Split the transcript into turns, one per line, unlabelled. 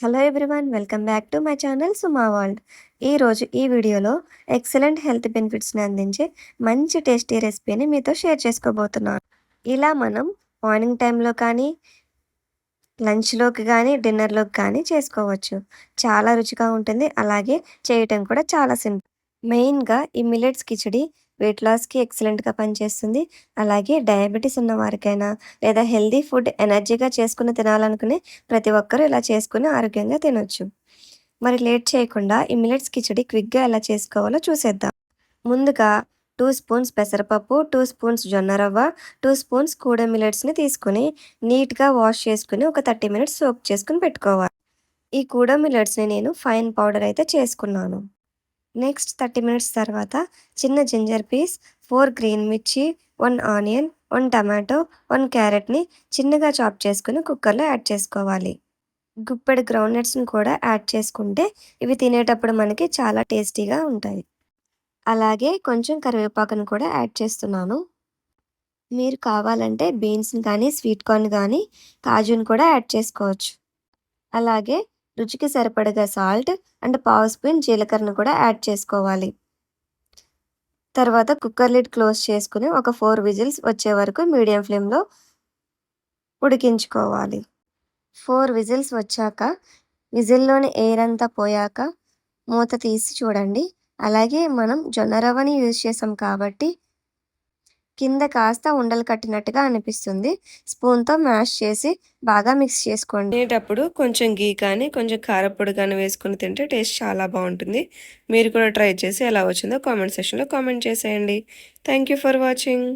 Hello everyone, welcome back to my channel Suma world. ఈరోజు ఈ వీడియోలో ఎక్సలెంట్ హెల్త్ బెనిఫిట్స్ని అందించే మంచి టేస్టీ రెసిపీని మీతో షేర్ చేసుకోబోతున్నాను. ఇలా మనం మార్నింగ్ టైంలో కానీ, లంచ్లోకి కానీ, డిన్నర్లోకి కానీ చేసుకోవచ్చు. చాలా రుచిగా ఉంటుంది, అలాగే చేయటం కూడా చాలా సింపుల్. మెయిన్‌గా ఈ మిల్లెట్స్ కిచిడి వెయిట్ లాస్‌కి ఎక్సలెంట్‌గా పనిచేస్తుంది. అలాగే డయాబెటిస్ ఉన్న వారికైనా, లేదా హెల్తీ ఫుడ్ ఎనర్జీగా చేసుకొని తినాలనుకునే ప్రతి ఒక్కరూ ఇలా చేసుకొని ఆరోగ్యంగా తినొచ్చు. మరి లేట్ చేయకుండా ఈ మిల్లెట్స్ కిచిడి క్విక్‌గా ఎలా చేసుకోవాలో చూసేద్దాం. ముందుగా 2 స్పూన్స్ పెసరపప్పు, 2 స్పూన్స్ జొన్న రవ్వ, 2 స్పూన్స్ కూడా మిల్లెట్స్‌ని తీసుకొని నీట్‌గా వాష్ చేసుకొని ఒక 30 మినిట్స్ సోక్ చేసుకొని పెట్టుకోవాలి. ఈ కూడా మిల్లెట్స్‌ని నేను ఫైన్ పౌడర్ అయితే చేసుకున్నాను. నెక్స్ట్ 30 మినిట్స్ తర్వాత చిన్న జింజర్ పీస్, 4 గ్రీన్ మిర్చి, 1 ఆనియన్, 1 టమాటో, 1 క్యారెట్‌ని చిన్నగా చాప్ చేసుకొని కుక్కర్‌లో యాడ్ చేసుకోవాలి. గుప్పెడు గ్రౌండ్‌నట్స్‌ని కూడా యాడ్ చేసుకుంటే ఇవి తినేటప్పుడు మనకి చాలా టేస్టీగా ఉంటాయి. అలాగే కొంచెం కరివేపాకును కూడా యాడ్ చేస్తున్నాను. మీరు కావాలంటే బీన్స్‌ని కానీ, స్వీట్ కార్న్ కానీ, కాజుని కూడా యాడ్ చేసుకోవచ్చు. అలాగే రుచికి సరిపడగా సాల్ట్ అండ్ పావు స్పూన్ జీలకర్రను కూడా యాడ్ చేసుకోవాలి. తర్వాత కుక్కర్ లిడ్ క్లోజ్ చేసుకుని ఒక 4 విజిల్స్ వచ్చే వరకు మీడియం ఫ్లేమ్‌లో ఉడికించుకోవాలి. 4 విజిల్స్ వచ్చాక విజిల్‌లోని ఎయిర్ అంతా పోయాక మూత తీసి చూడండి. అలాగే మనం జొన్న రవ్వని యూజ్ చేసాం కాబట్టి కింద కాస్త ఉండలు కట్టినట్టుగా అనిపిస్తుంది. స్పూన్‌తో మ్యాష్ చేసి బాగా మిక్స్ చేసుకోండి. తినేటప్పుడు కొంచెం ఘీ కానీ, కొంచెం కారప్పొడి కానీ వేసుకొని తింటే టేస్ట్ చాలా బాగుంటుంది. మీరు కూడా ట్రై చేసి ఎలా వచ్చిందో కామెంట్ సెక్షన్‌లో కామెంట్ చేసేయండి. Thank you for watching.